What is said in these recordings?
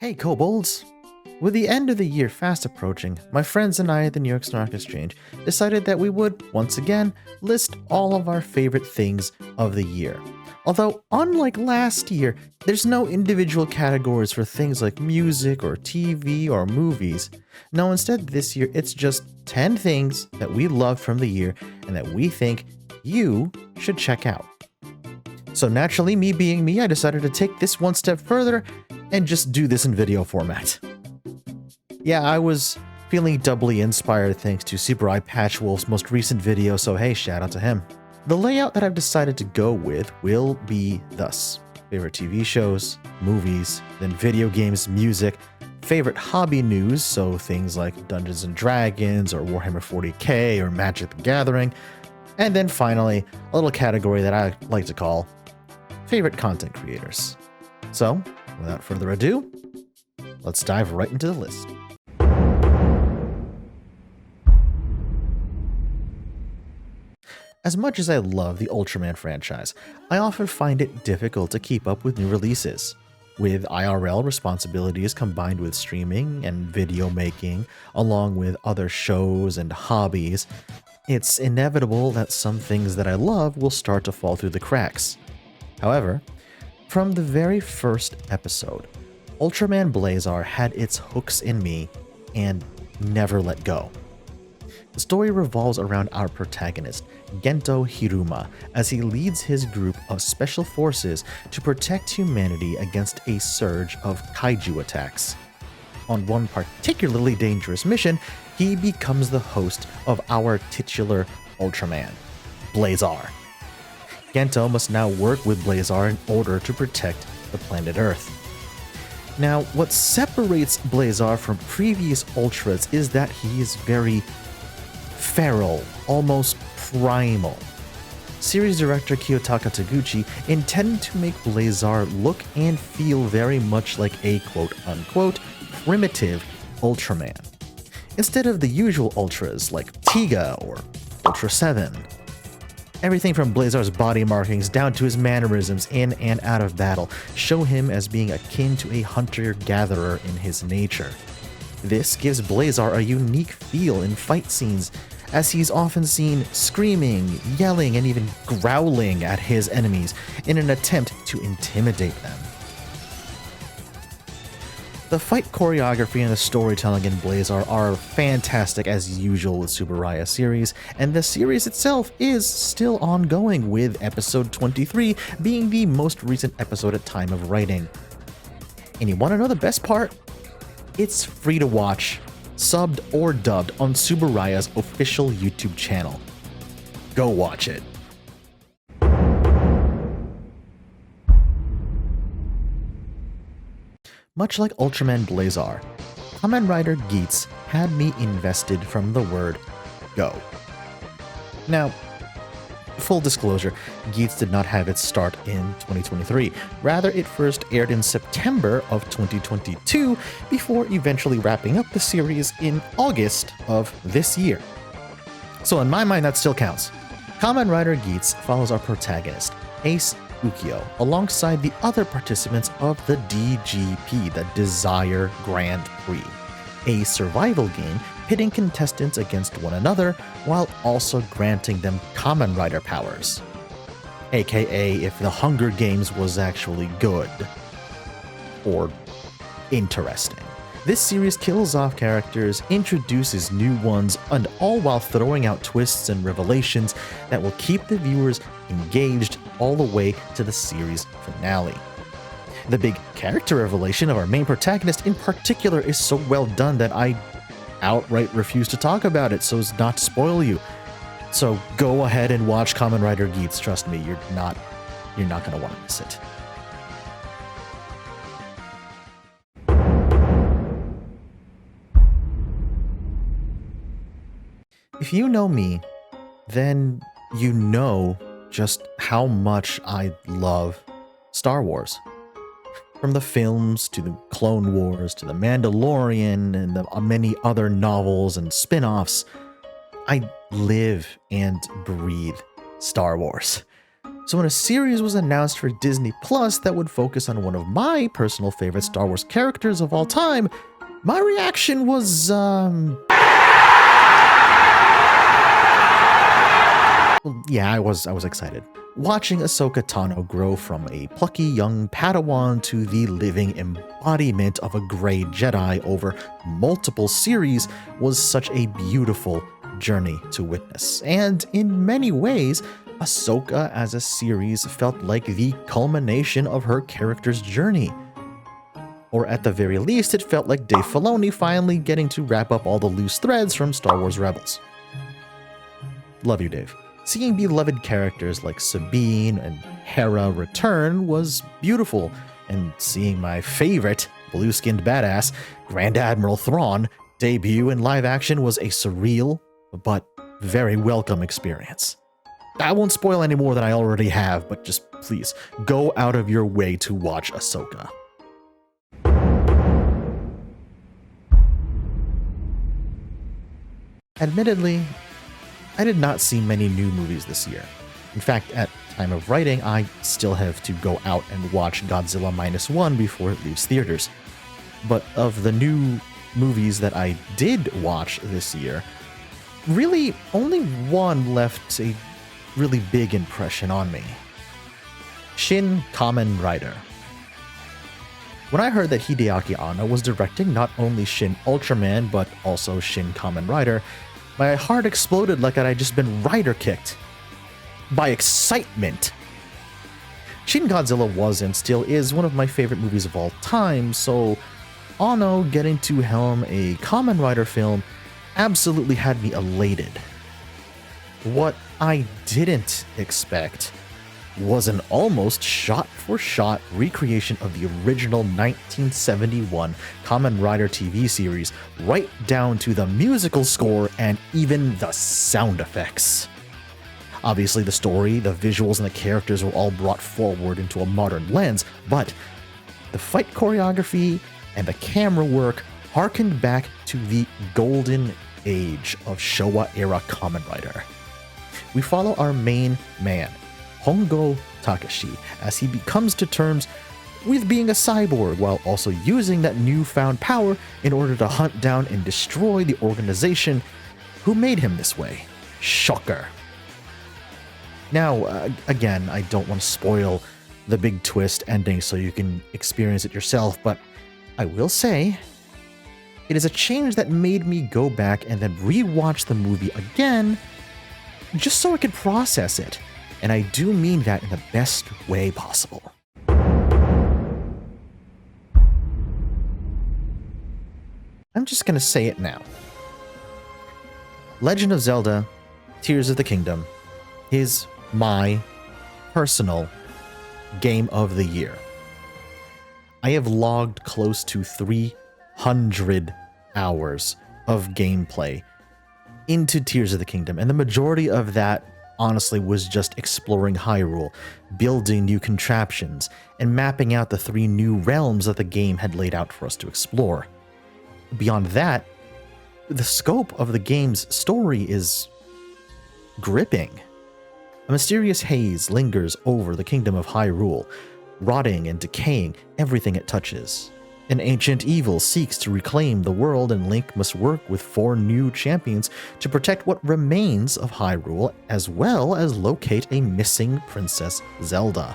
Hey kobolds! With the end of the year fast approaching, my friends and I at the New York Stock Exchange decided that we would, once again, list all of our favorite things of the year. Although, unlike last year, there's no individual categories for things like music or TV or movies. No, instead this year it's just 10 things that we loved from the year and that we think you should check out. So naturally, me being me, I decided to take this one step further and just do this in video format. Yeah, I was feeling doubly inspired thanks to Super Eye Patchwolf's most recent video, so hey, shout out to him. The layout that I've decided to go with will be thus: favorite TV shows, movies, then video games, music, favorite hobby news, so things like Dungeons and Dragons or Warhammer 40k or Magic the Gathering, and then finally, a little category that I like to call favorite content creators. So, without further ado, let's dive right into the list. As much as I love the Ultraman franchise, I often find it difficult to keep up with new releases. With IRL responsibilities combined with streaming and video making, along with other shows and hobbies, it's inevitable that some things that I love will start to fall through the cracks. However, from the very first episode, Ultraman Blazar had its hooks in me and never let go. The story revolves around our protagonist, Gento Hiruma, as he leads his group of special forces to protect humanity against a surge of kaiju attacks. On one particularly dangerous mission, he becomes the host of our titular Ultraman, Blazar. Gento must now work with Blazar in order to protect the planet Earth. Now, what separates Blazar from previous Ultras is that he is very feral, almost primal. Series director Kiyotaka Taguchi intended to make Blazar look and feel very much like a quote-unquote primitive Ultraman, instead of the usual Ultras like Tiga or Ultra 7. Everything from Blazar's body markings down to his mannerisms in and out of battle show him as being akin to a hunter-gatherer in his nature. This gives Blazar a unique feel in fight scenes, as he's often seen screaming, yelling, and even growling at his enemies in an attempt to intimidate them. The fight choreography and the storytelling in Blazar are fantastic as usual with Tsuburaya series, and the series itself is still ongoing, with episode 23 being the most recent episode at time of writing. And you want to know the best part? It's free to watch, subbed or dubbed on Tsuburaya's official YouTube channel. Go watch it. Much like Ultraman Blazar, Kamen Rider Geats had me invested from the word go. Now, full disclosure, Geats did not have its start in 2023. Rather, it first aired in September of 2022 before eventually wrapping up the series in August of this year. So in my mind, that still counts. Kamen Rider Geats follows our protagonist, Ace Ukyo, alongside the other participants of the DGP, the Desire Grand Prix, a survival game pitting contestants against one another while also granting them Kamen Rider powers. AKA if the Hunger Games was actually good. Or interesting. This series kills off characters, introduces new ones, and all while throwing out twists and revelations that will keep the viewers engaged all the way to the series finale. The big character revelation of our main protagonist in particular is so well done that I outright refuse to talk about it so as not to spoil you. So go ahead and watch Kamen Rider Geats, trust me, you're not gonna want to miss it. If you know me, then you know just how much I love Star Wars. From the films to the Clone Wars to the Mandalorian and the many other novels and spin-offs, I live and breathe Star Wars. So when a series was announced for Disney Plus that would focus on one of my personal favorite Star Wars characters of all time, my reaction was, yeah, I was excited. Watching Ahsoka Tano grow from a plucky young Padawan to the living embodiment of a gray Jedi over multiple series was such a beautiful journey to witness. And in many ways, Ahsoka as a series felt like the culmination of her character's journey. Or at the very least, it felt like Dave Filoni finally getting to wrap up all the loose threads from Star Wars Rebels. Love you, Dave. Seeing beloved characters like Sabine and Hera return was beautiful, and seeing my favorite blue-skinned badass, Grand Admiral Thrawn, debut in live action was a surreal, but very welcome experience. I won't spoil any more than I already have, but just please, go out of your way to watch Ahsoka. Admittedly, I did not see many new movies this year. In fact, at time of writing, I still have to go out and watch Godzilla -1 before it leaves theaters. But of the new movies that I did watch this year, really only one left a really big impression on me. Shin Kamen Rider. When I heard that Hideaki Anno was directing not only Shin Ultraman but also Shin Kamen Rider, my heart exploded like I'd just been rider kicked by excitement. Shin Godzilla was and still is one of my favorite movies of all time, so Anno getting to helm a Kamen Rider film absolutely had me elated. What I didn't expect was an almost shot-for-shot recreation of the original 1971 Kamen Rider TV series, right down to the musical score and even the sound effects. Obviously, the story, the visuals, and the characters were all brought forward into a modern lens, but the fight choreography and the camera work harkened back to the golden age of Showa-era Kamen Rider. We follow our main man, Hongo Takashi, as he comes to terms with being a cyborg while also using that newfound power in order to hunt down and destroy the organization who made him this way. Shocker. Now, again, I don't want to spoil the big twist ending so you can experience it yourself, but I will say it is a change that made me go back and then rewatch the movie again just so I could process it. And I do mean that in the best way possible. I'm just gonna say it now. Legend of Zelda: Tears of the Kingdom is my personal game of the year. I have logged close to 300 hours of gameplay into Tears of the Kingdom, and the majority of that honestly was just exploring Hyrule, building new contraptions, and mapping out the 3 new realms that the game had laid out for us to explore. Beyond that, the scope of the game's story is gripping. A mysterious haze lingers over the kingdom of Hyrule, rotting and decaying everything it touches. An ancient evil seeks to reclaim the world, and Link must work with 4 new champions to protect what remains of Hyrule, as well as locate a missing Princess Zelda.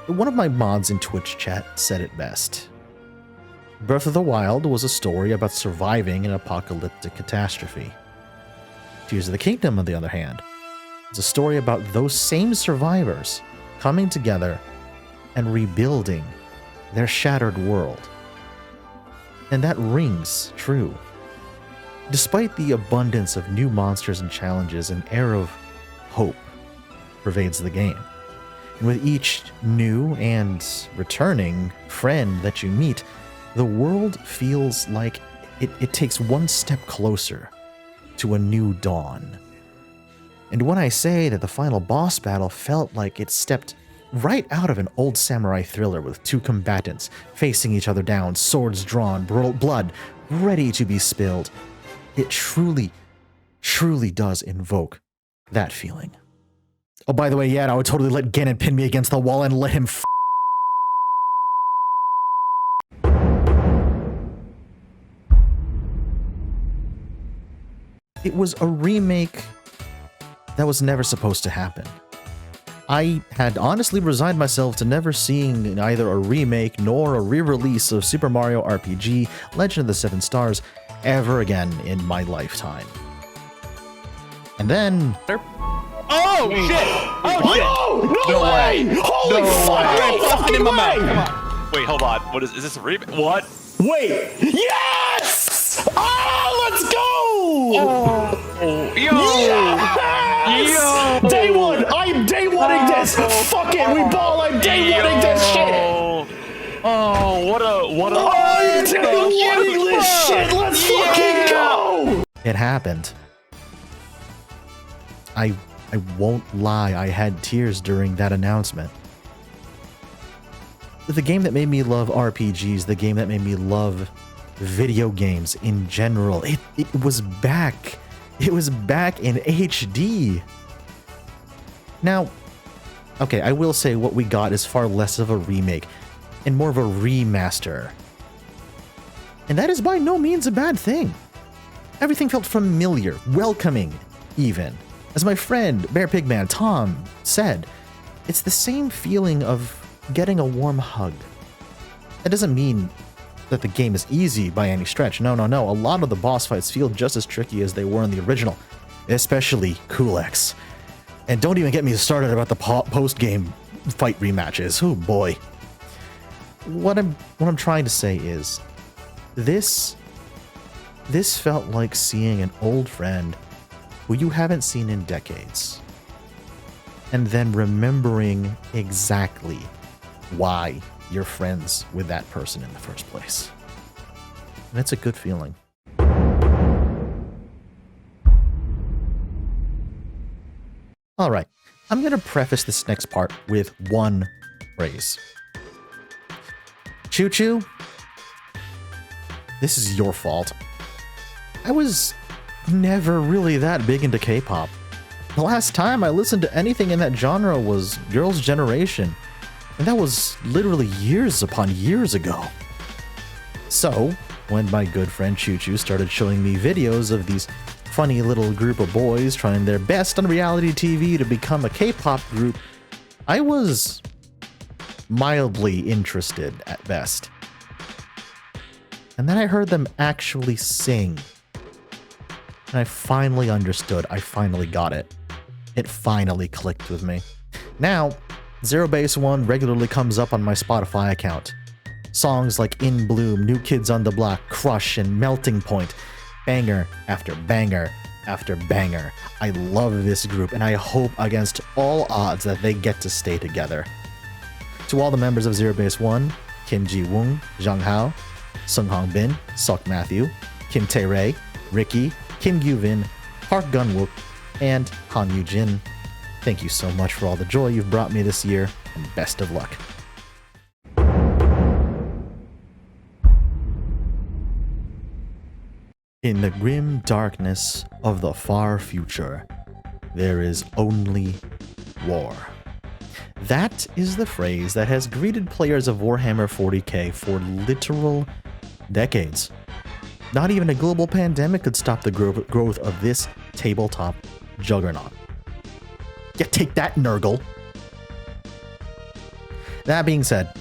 One of my mods in Twitch chat said it best. Breath of the Wild was a story about surviving an apocalyptic catastrophe. Tears of the Kingdom, on the other hand, is a story about those same survivors coming together and rebuilding their shattered world. And that rings true. Despite the abundance of new monsters and challenges, an air of hope pervades the game. And with each new and returning friend that you meet, the world feels like it takes one step closer to a new dawn. And when I say that the final boss battle felt like it stepped right out of an old samurai thriller with 2 combatants facing each other down, swords drawn, blood ready to be spilled, it truly, truly does invoke that feeling. Oh, by the way, yeah, I would totally let Ganon pin me against the wall and let him It was a remake that was never supposed to happen. I had honestly resigned myself to never seeing either a remake nor a re-release of Super Mario RPG Legend of the Seven Stars ever again in my lifetime. And then... Oh, shit! Oh, shit! No way! Holy fuck! No fucking way! Come on. Wait, hold on. What is this a remake? What? Wait! Yes! Oh, let's go! Oh, yo! Yes! Yo! Day one! I'm day one-ing this! Fuck it, we ball! I'm day one-ing this shit! Oh, what a... I'm day one-ing this shit! Let's fucking go! It happened. I won't lie, I had tears during that announcement. The game that made me love RPGs, the game that made me love video games in general, it was back. It was back in HD. Now, okay, I will say what we got is far less of a remake and more of a remaster. And that is by no means a bad thing. Everything felt familiar, welcoming, even. As my friend, Bear Pigman Tom, said, it's the same feeling of getting a warm hug. That doesn't mean that the game is easy by any stretch. No. A lot of the boss fights feel just as tricky as they were in the original, especially Kulex. And don't even get me started about the post-game fight rematches. Oh boy. What I'm trying to say is, this felt like seeing an old friend who you haven't seen in decades, and then remembering exactly why you're friends with that person in the first place. And it's a good feeling. All right, I'm going to preface this next part with one phrase. Choo Choo, this is your fault. I was never really that big into K-pop. The last time I listened to anything in that genre was Girls' Generation, and that was literally years upon years ago. So, when my good friend Choo Choo started showing me videos of these funny little group of boys trying their best on reality TV to become a K-pop group, I was mildly interested at best. And then I heard them actually sing. And I finally understood. I finally got it. It finally clicked with me. Now, Zero Base One regularly comes up on my Spotify account. Songs like In Bloom, New Kids on the Block, Crush, and Melting Point. Banger after banger after banger. I love this group, and I hope against all odds that they get to stay together. To all the members of Zero Base One, Kim Ji-woong, Jung Hao, Sung Hong Bin, Sok Matthew, Kim Tae-rae, Ricky, Kim Yu-vin, Park Gun-wook, and Han Yu-jin. Thank you so much for all the joy you've brought me this year, and best of luck. In the grim darkness of the far future, there is only war. That is the phrase that has greeted players of Warhammer 40k for literal decades. Not even a global pandemic could stop the growth of this tabletop juggernaut. Yeah, take that, Nurgle! That being said,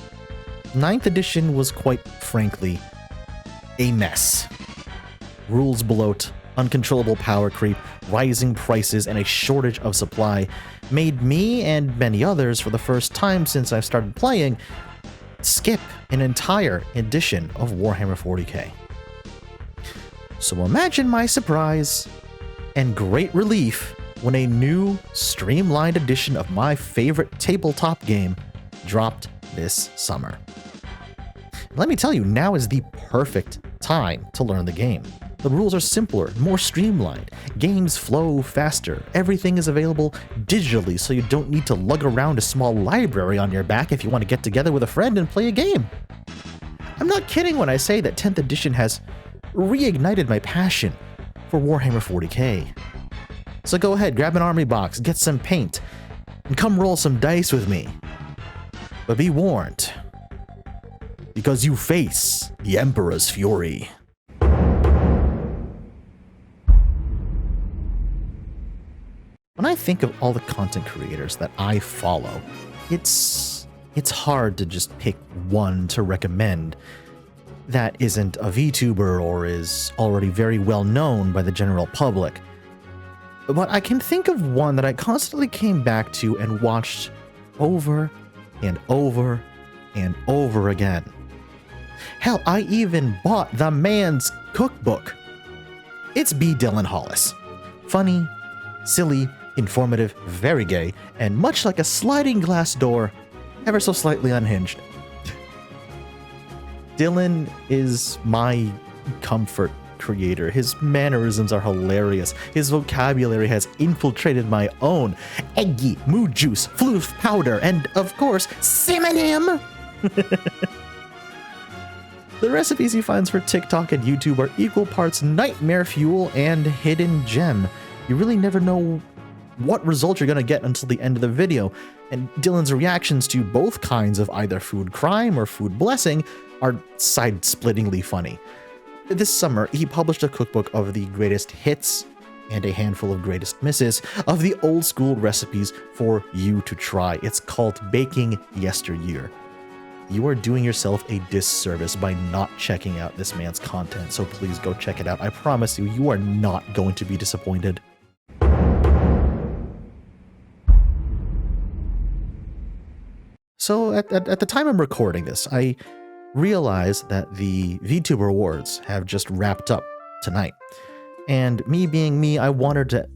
9th edition was quite frankly a mess. Rules bloat, uncontrollable power creep, rising prices, and a shortage of supply made me and many others, for the first time since I've started playing, skip an entire edition of Warhammer 40k. So imagine my surprise and great relief when a new, streamlined edition of my favorite tabletop game dropped this summer. Let me tell you, now is the perfect time to learn the game. The rules are simpler, more streamlined, games flow faster, everything is available digitally so you don't need to lug around a small library on your back if you want to get together with a friend and play a game. I'm not kidding when I say that 10th edition has reignited my passion for Warhammer 40k. So go ahead, grab an army box, get some paint, and come roll some dice with me. But be warned, because you face the Emperor's fury. When I think of all the content creators that I follow, it's hard to just pick one to recommend that isn't a VTuber or is already very well known by the general public. But I can think of one that I constantly came back to and watched over and over and over again. Hell, I even bought the man's cookbook. It's B. Dylan Hollis. Funny, silly, informative, very gay, and much like a sliding glass door, ever so slightly unhinged. Dylan is my comfort creator. His mannerisms are hilarious. His vocabulary has infiltrated my own. Eggy, mood juice, floof powder, and of course, synonym. The recipes he finds for TikTok and YouTube are equal parts nightmare fuel and hidden gem. You really never know what result you're going to get until the end of the video, and Dylan's reactions to both kinds of either food crime or food blessing are side-splittingly funny. This summer, he published a cookbook of the greatest hits and a handful of greatest misses of the old-school recipes for you to try. It's called Baking Yesteryear. You are doing yourself a disservice by not checking out this man's content, so please go check it out. I promise you, you are not going to be disappointed. So at the time I'm recording this, I realized that the VTuber Awards have just wrapped up tonight. And me being me, I wanted to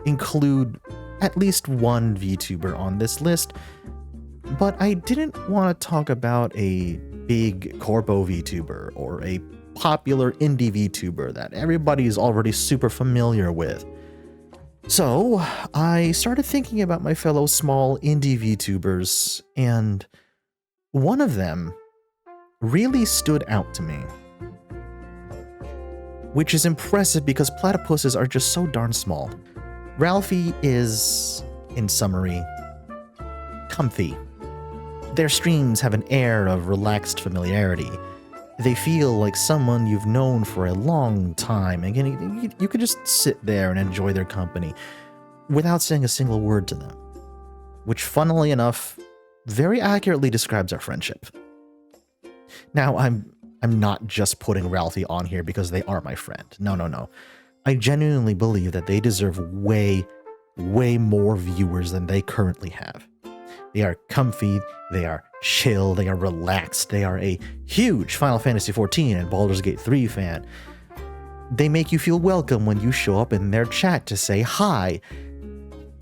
include at least one VTuber on this list, but I didn't want to talk about a big corpo VTuber or a popular indie VTuber that everybody is already super familiar with. So I started thinking about my fellow small indie VTubers, and one of them really stood out to me. Which is impressive because platypuses are just so darn small. Ralphie is, in summary, comfy. Their streams have an air of relaxed familiarity. They feel like someone you've known for a long time, and you could just sit there and enjoy their company without saying a single word to them. Which, funnily enough, very accurately describes our friendship. Now, I'm not just putting Ralphie on here because they are my friend. No. I genuinely believe that they deserve way more viewers than they currently have. They are comfy, they are chill, they are relaxed, they are a huge Final Fantasy XIV and Baldur's Gate 3 fan. They make you feel welcome when you show up in their chat to say hi.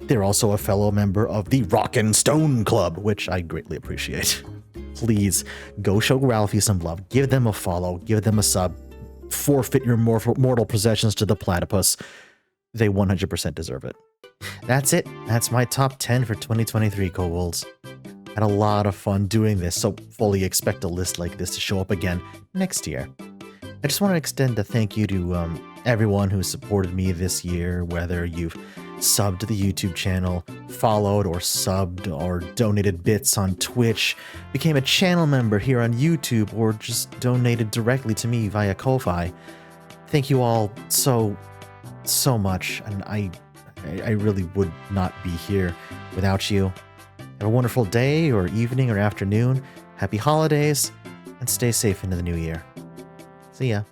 They're also a fellow member of the Rockin' Stone Club, which I greatly appreciate. Please, go show Ralphie some love, give them a follow, give them a sub, forfeit your mortal possessions to the platypus. They 100% deserve it. That's it. That's my top 10 for 2023, Kobolds. Had a lot of fun doing this, so fully expect a list like this to show up again next year. I just want to extend a thank you to everyone who supported me this year, whether you've subbed to the YouTube channel, followed or subbed or donated bits on Twitch, became a channel member here on YouTube, or just donated directly to me via Ko-Fi. Thank you all so much, and I really would not be here without you. Have a wonderful day or evening or afternoon. Happy holidays, and stay safe into the new year. See ya.